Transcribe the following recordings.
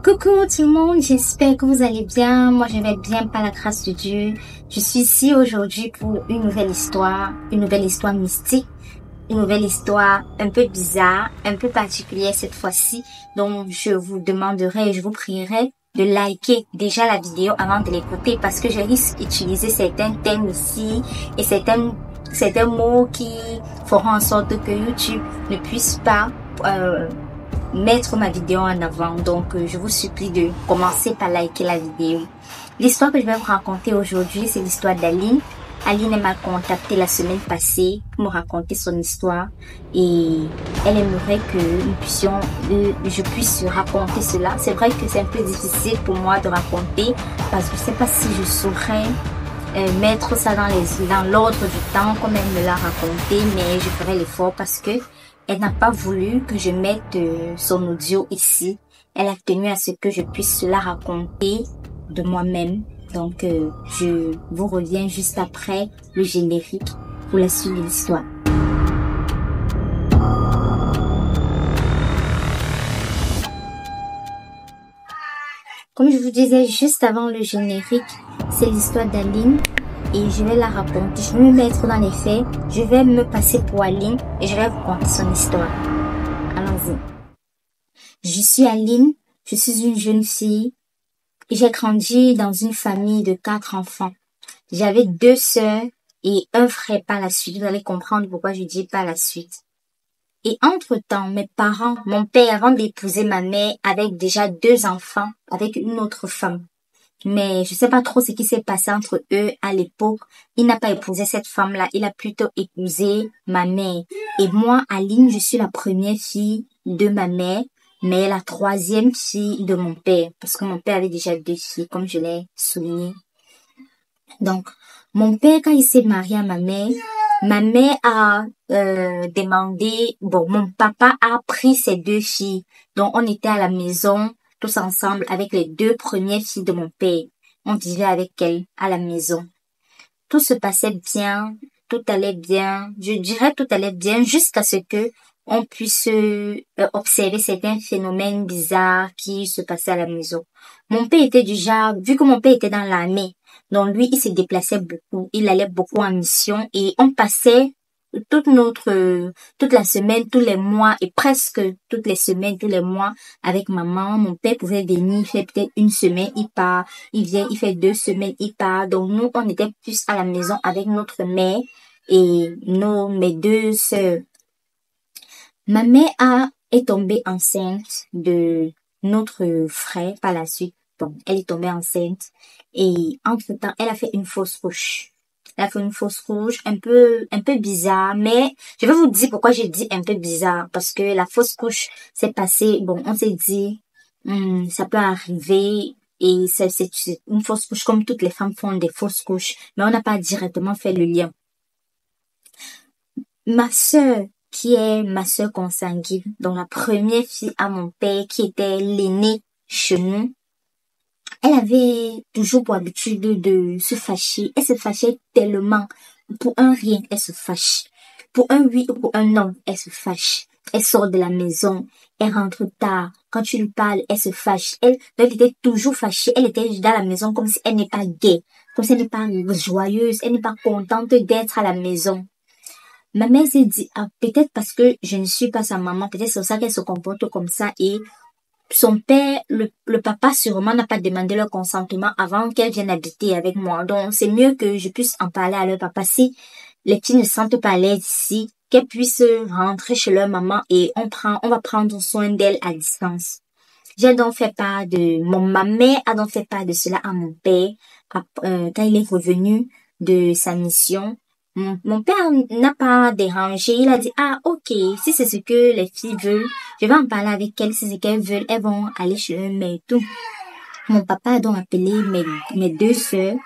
Coucou tout le monde, j'espère que vous allez bien. Moi je vais bien par la grâce de Dieu. Je suis ici aujourd'hui pour une nouvelle histoire mystique, une nouvelle histoire un peu bizarre, un peu particulière cette fois-ci. Donc je vous demanderai et je vous prierai de liker déjà la vidéo avant de l'écouter parce que je risque d'utiliser certains thèmes ici et certains mots qui feront en sorte que YouTube ne puisse pas mettre ma vidéo en avant. Donc je vous supplie de commencer par liker la vidéo. L'histoire que je vais vous raconter aujourd'hui, c'est l'histoire d'Aline. Aline m'a contacté la semaine passée pour me raconter son histoire et elle aimerait que je puisse raconter cela. C'est vrai que c'est un peu difficile pour moi de raconter parce que je sais pas si je saurais mettre ça dans l'ordre du temps comme elle me l'a raconté, mais je ferai l'effort parce que elle n'a pas voulu que je mette son audio ici. Elle a tenu à ce que je puisse la raconter de moi-même. Donc, je vous reviens juste après le générique pour la suite de l'histoire. Comme je vous disais juste avant le générique, c'est l'histoire d'Aline. Et je vais la raconter, je vais me mettre dans les faits, je vais me passer pour Aline et je vais vous conter son histoire. Allons-y. Je suis Aline, je suis une jeune fille et j'ai grandi dans une famille de 4 enfants. J'avais 2 sœurs et un frère par la suite. Vous allez comprendre pourquoi je dis par la suite. Et entre-temps, mon père, avant d'épouser ma mère, avait déjà 2 enfants avec une autre femme. Mais je sais pas trop ce qui s'est passé entre eux à l'époque. Il n'a pas épousé cette femme-là, il a plutôt épousé ma mère. Et moi, Aline, je suis la première fille de ma mère, mais la 3e fille de mon père. Parce que mon père avait déjà 2 filles, comme je l'ai souligné. Donc, mon père, quand il s'est marié à ma mère a demandé, mon papa a pris ses 2 filles. Donc, on était à la maison tous ensemble avec les 2 premières filles de mon père. On vivait avec elles à la maison. Tout se passait bien, tout allait bien. Je dirais tout allait bien jusqu'à ce que on puisse observer certains phénomènes bizarres qui se passaient à la maison. Mon père était du genre, vu que mon père était dans l'armée, donc lui, il se déplaçait beaucoup, il allait beaucoup en mission et on passait toute la semaine, tous les mois et presque toutes les semaines, tous les mois avec maman. Mon père pouvait venir, il fait peut-être 1 semaine, il part, il vient, il fait 2 semaines, il part. Donc nous, on était plus à la maison avec notre mère et mes 2 sœurs. Ma mère est tombée enceinte de notre frère par la suite. Bon, elle est tombée enceinte et entre-temps, elle a fait une fausse couche. Elle a fait une fausse couche un peu bizarre, mais je vais vous dire pourquoi j'ai dit un peu bizarre. Parce que la fausse couche s'est passée, on s'est dit, ça peut arriver et c'est une fausse couche comme toutes les femmes font des fausses couches. Mais on n'a pas directement fait le lien. Ma sœur, qui est ma sœur consanguine, donc la première fille à mon père, qui était l'aînée chez nous, elle avait toujours pour habitude de se fâcher. Elle se fâchait tellement. Pour un rien, elle se fâche. Pour un oui ou pour un non, elle se fâche. Elle sort de la maison, elle rentre tard. Quand tu lui parles, elle se fâche. Elle était toujours fâchée. Elle était dans la maison comme si elle n'est pas gaie, comme si elle n'est pas joyeuse, elle n'est pas contente d'être à la maison. Ma mère s'est dit, peut-être parce que je ne suis pas sa maman, peut-être c'est pour ça qu'elle se comporte comme ça et son père, le papa sûrement n'a pas demandé leur consentement avant qu'elle vienne habiter avec moi. Donc, c'est mieux que je puisse en parler à leur papa. Si les petits ne se sentent pas à l'aise ici, qu'elles puissent rentrer chez leur maman et on va prendre soin d'elle à distance. J'ai donc fait part ma mère a donc fait part de cela à mon père, quand il est revenu de sa mission. Mon père n'a pas dérangé, il a dit, ok, si c'est ce que les filles veulent, je vais en parler avec elles, si c'est ce qu'elles veulent, elles vont aller chez eux, mais tout. Mon papa a donc appelé mes 2 sœurs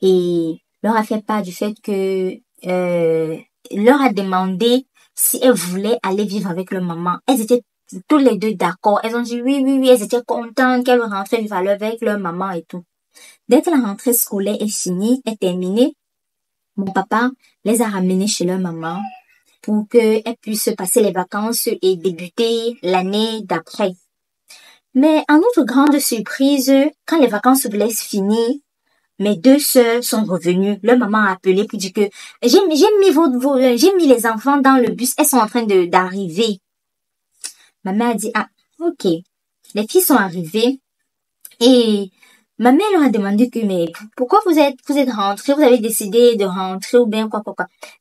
et leur a fait part du fait que, leur a demandé si elles voulaient aller vivre avec leur maman. Elles étaient tous les 2 d'accord, elles ont dit oui, elles étaient contentes qu'elles rentraient vivre avec leur maman et tout. Dès que la rentrée scolaire est terminée, mon papa les a ramenées chez leur maman pour qu'elles puissent passer les vacances et débuter l'année d'après. Mais en notre grande surprise, quand les vacances voulaient se finir, mes deux sœurs sont revenues. Leur maman a appelé pour dire que j'ai mis les enfants dans le bus. Elles sont en train d'arriver. Ma mère a dit, ah, ok. Les filles sont arrivées et ma mère leur a demandé que, mais pourquoi vous êtes rentrées, vous avez décidé de rentrer ou bien quoi.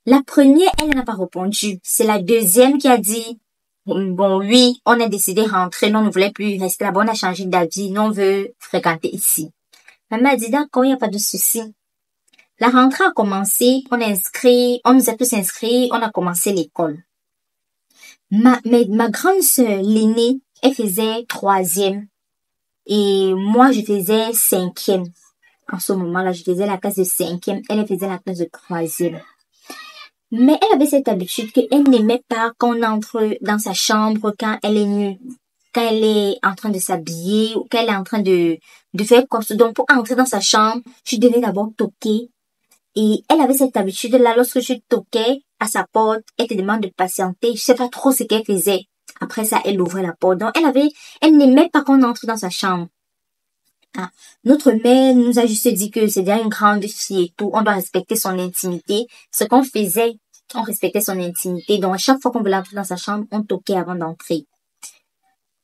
La première, elle n'a pas répondu. C'est la deuxième qui a dit, bon, oui, on a décidé de rentrer, nous on ne voulait plus rester là-bas, on a changé d'avis, nous on veut fréquenter ici. Ma mère a dit, d'accord, il n'y a pas de souci. La rentrée a commencé, on nous a tous inscrits, on a commencé l'école. Ma grande sœur, l'aînée, elle faisait 3e. Et moi, je faisais 5e. En ce moment-là, je faisais la classe de 5e. Elle faisait la classe de 3e. Mais elle avait cette habitude qu'elle n'aimait pas qu'on entre dans sa chambre quand elle est nue. Quand elle est en train de s'habiller ou qu'elle est en train de faire quoi que ce soit. Donc, pour entrer dans sa chambre, je devais d'abord toquer. Et elle avait cette habitude-là, lorsque je toquais à sa porte, elle te demande de patienter. Je sais pas trop ce qu'elle faisait. Après ça, elle ouvrait la porte. Donc, elle n'aimait pas qu'on entre dans sa chambre. Ah. Notre mère nous a juste dit que c'est déjà une grande fille et tout. On doit respecter son intimité. Ce qu'on faisait, on respectait son intimité. Donc, à chaque fois qu'on voulait entrer dans sa chambre, on toquait avant d'entrer.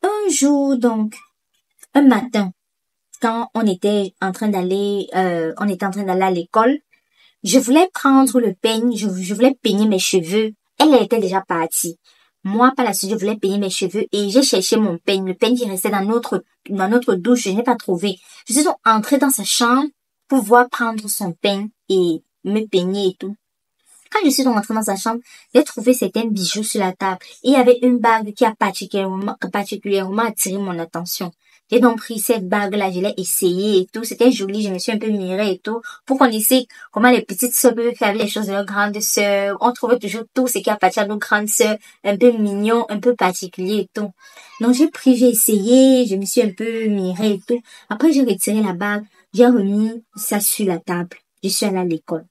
Un jour, donc, un matin, quand on était en train d'aller à l'école, je voulais prendre le peigne, je voulais peigner mes cheveux. Elle était déjà partie. Moi, par la suite, je voulais peigner mes cheveux et j'ai cherché mon peigne. Le peigne qui restait dans notre douche, je n'ai pas trouvé. Je suis donc entrée dans sa chambre pour pouvoir prendre son peigne et me peigner et tout. Quand je suis donc entrée dans sa chambre, j'ai trouvé certains bijoux sur la table. Et il y avait une bague qui a particulièrement attiré mon attention. J'ai donc pris cette bague-là, je l'ai essayée et tout. C'était joli, je me suis un peu mirée et tout. Pour qu'on essaie comment les petites sœurs peuvent faire les choses de leurs grandes sœurs. On trouve toujours tout ce qui appartient à nos grandes sœurs. Un peu mignon, un peu particulier et tout. Donc j'ai essayé, je me suis un peu mirée et tout. Après j'ai retiré la bague, j'ai remis ça sur la table. Je suis allée à l'école.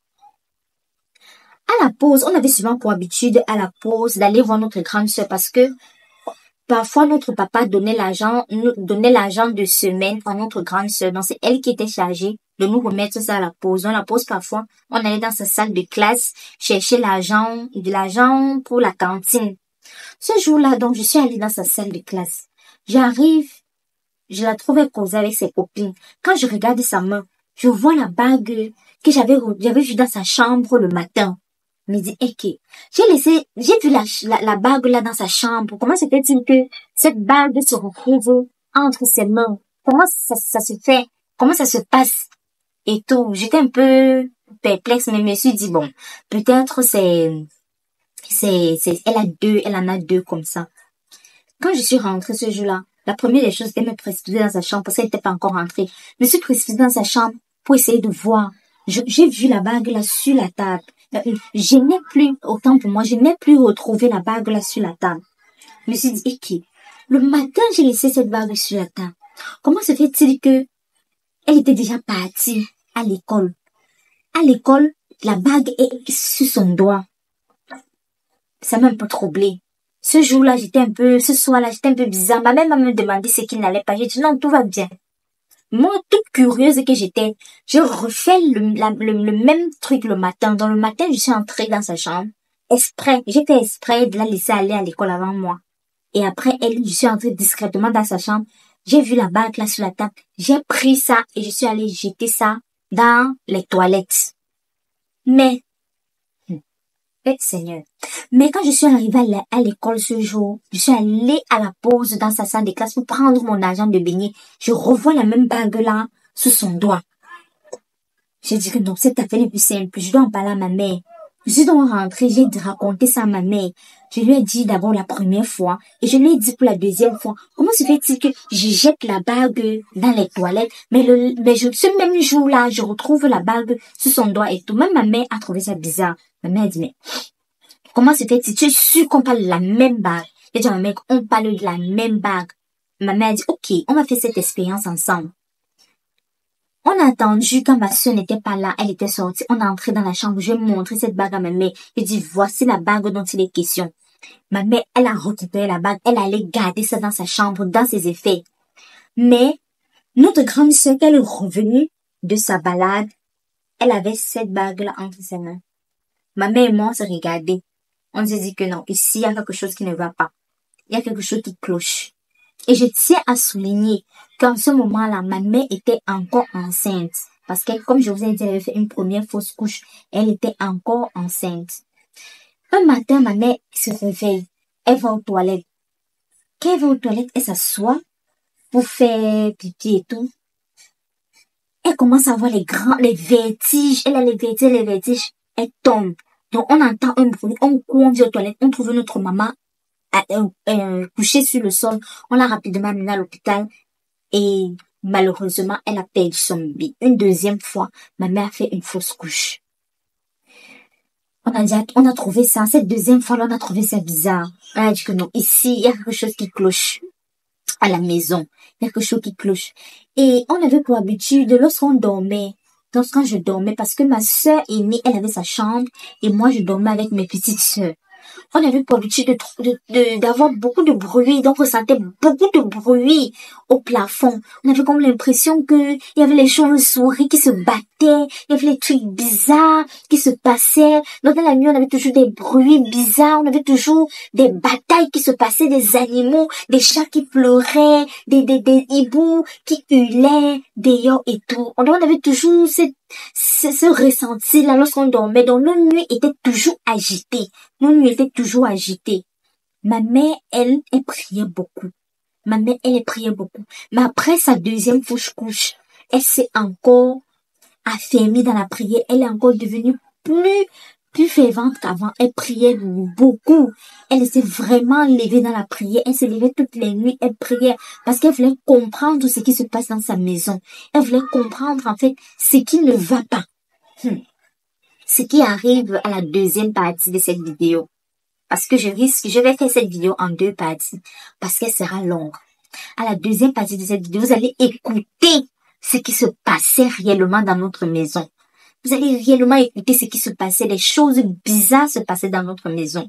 À la pause, on avait souvent pour habitude à la pause d'aller voir notre grande sœur parce que parfois notre papa donnait l'argent de semaine à notre grande sœur. Donc c'est elle qui était chargée de nous remettre ça à la pause. Dans la pause, parfois, on allait dans sa salle de classe chercher de l'argent pour la cantine. Ce jour-là, donc, je suis allée dans sa salle de classe. J'arrive, je la trouvais causer avec ses copines. Quand je regarde sa main, je vois la bague que j'avais vue dans sa chambre le matin. Je me dis, ok, j'ai vu la bague là dans sa chambre. Comment se fait-il que cette bague se retrouve entre ses mains? Comment ça se fait? Comment ça se passe? Et tout. J'étais un peu perplexe, mais je me suis dit, bon, peut-être elle en a deux comme ça. Quand je suis rentrée ce jour-là, la première des choses, c'était me précipiter dans sa chambre parce qu'elle n'était pas encore rentrée. Je me suis précipitée dans sa chambre pour essayer de voir. J'ai vu la bague là sur la table. Je n'ai plus, autant pour moi, je n'ai plus retrouvé la bague là sur la table. Je me suis dit, ok, le matin, j'ai laissé cette bague sur la table. Comment se fait-il que elle était déjà partie à l'école? À l'école, la bague est sur son doigt. Ça m'a un peu troublée. Ce soir-là, j'étais un peu bizarre. Ma mère m'a me demandé ce qui n'allait pas. J'ai dit non, tout va bien. Moi, toute curieuse que j'étais, j'ai refait le même truc le matin. Dans le matin, je suis entrée dans sa chambre. J'ai fait exprès de la laisser aller à l'école avant moi. Et après, je suis entrée discrètement dans sa chambre. J'ai vu la bague là sur la table. J'ai pris ça et je suis allée jeter ça dans les toilettes. Mais, Seigneur. Mais quand je suis arrivée à l'école ce jour, je suis allée à la pause dans sa salle de classe pour prendre mon argent de beignet. Je revois la même bague là sous son doigt. J'ai dit que non, cette affaire est plus simple. Je dois en parler à ma mère. Je suis donc rentrée, j'ai raconté ça à ma mère. Je lui ai dit d'abord la première fois et je lui ai dit pour la deuxième fois. Comment se fait-il que je jette la bague dans les toilettes, mais ce même jour-là, je retrouve la bague sous son doigt et tout. Même ma mère a trouvé ça bizarre. Ma mère a dit, mais comment se fait-il? Tu es sûr qu'on parle de la même bague? J'ai dit à ma mère qu'on parle de la même bague. Ma mère a dit, ok, on va faire cette expérience ensemble. On a attendu quand ma soeur n'était pas là, elle était sortie. On est entré dans la chambre, je vais montrer cette bague à ma mère. Je dis, voici la bague dont il est question. Ma mère, elle a récupéré la bague, elle allait garder ça dans sa chambre, dans ses effets. Mais notre grande sœur, quand elle est revenue de sa balade, elle avait cette bague-là entre ses mains. Ma mère et moi, on s'est regardés. On s'est dit que non, ici, il y a quelque chose qui ne va pas. Il y a quelque chose qui cloche. Et je tiens à souligner qu'en ce moment-là, ma mère était encore enceinte. Parce que, comme je vous ai dit, elle avait fait une première fausse couche. Elle était encore enceinte. Un matin, ma mère se réveille. Elle va aux toilettes. Quand elle va aux toilettes, elle s'assoit pour faire pipi et tout. Elle commence à avoir les vertiges. Elle a les vertiges. Elle tombe. Donc, on entend un bruit. On court, on vient aux toilettes. On trouve notre maman couchée sur le sol. On l'a rapidement amenée à l'hôpital. Et malheureusement, elle a perdu son bébé. Une deuxième fois, ma mère a fait une fausse couche. On a trouvé ça. Cette deuxième fois, là, on a trouvé ça bizarre. On a dit que non, ici, il y a quelque chose qui cloche. À la maison, il y a quelque chose qui cloche. Et on avait pour habitude, lorsqu'quand je dormais, parce que ma sœur aînée, elle avait sa chambre, et moi, je dormais avec mes petites sœurs. On avait pour habitude d'avoir beaucoup de bruit, donc on sentait beaucoup de bruit au plafond. On avait comme l'impression que il y avait les chauves-souris qui se battaient, il y avait les trucs bizarres qui se passaient. Donc dans la nuit, on avait toujours des bruits bizarres, on avait toujours des batailles qui se passaient, des animaux, des chats qui pleuraient, des hiboux qui hurlaient, des yops et tout. On avait toujours ce ressenti-là lorsqu'on dormait. Donc nos nuits étaient toujours agitées. Nos nuits étaient toujours agitées. Ma mère, elle priait beaucoup. Elle priait beaucoup. Mais après sa deuxième fausse couche, elle s'est encore affermie dans la prière. Elle est encore devenue plus fervente qu'avant. Elle priait beaucoup. Elle s'est vraiment levée dans la prière. Elle se levait toutes les nuits. Elle priait parce qu'elle voulait comprendre ce qui se passe dans sa maison. Elle voulait comprendre, en fait, ce qui ne va pas. Ce qui arrive à la deuxième partie de cette vidéo. Parce que je vais faire cette vidéo en deux parties. Parce qu'elle sera longue. À la deuxième partie de cette vidéo, vous allez écouter ce qui se passait réellement dans notre maison. Vous allez réellement écouter ce qui se passait. Les choses bizarres se passaient dans notre maison.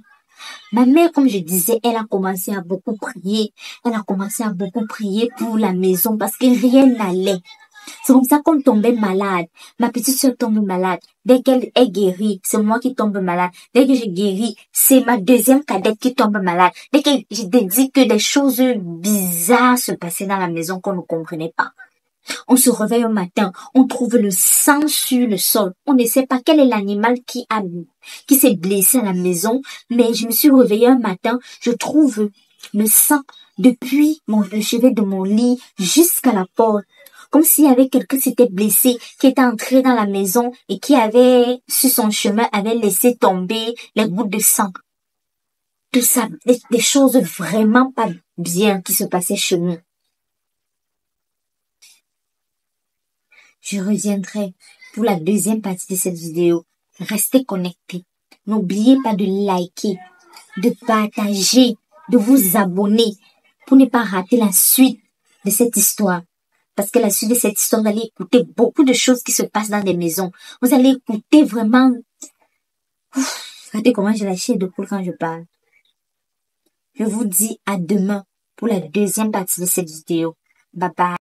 Ma mère, comme je disais, elle a commencé à beaucoup prier. Elle a commencé à beaucoup prier pour la maison parce que rien n'allait. C'est comme ça qu'on tombait malade. Ma petite soeur tombe malade. Dès qu'elle est guérie, c'est moi qui tombe malade. Dès que je guéris, c'est ma deuxième cadette qui tombe malade. Dès que je te dis que des choses bizarres se passaient dans la maison qu'on ne comprenait pas. On se réveille au matin, on trouve le sang sur le sol. On ne sait pas quel est l'animal qui s'est blessé à la maison, mais je me suis réveillée un matin, je trouve le sang depuis le chevet de mon lit jusqu'à la porte. Comme s'il y avait quelqu'un qui s'était blessé, qui était entré dans la maison et qui avait, sur son chemin, avait laissé tomber les gouttes de sang. Tout ça, des choses vraiment pas bien qui se passaient chez nous. Je reviendrai pour la deuxième partie de cette vidéo. Restez connectés. N'oubliez pas de liker, de partager, de vous abonner pour ne pas rater la suite de cette histoire. Parce que la suite de cette histoire, vous allez écouter beaucoup de choses qui se passent dans des maisons. Vous allez écouter vraiment... Regardez comment j'ai la chair de poule quand je parle. Je vous dis à demain pour la deuxième partie de cette vidéo. Bye bye.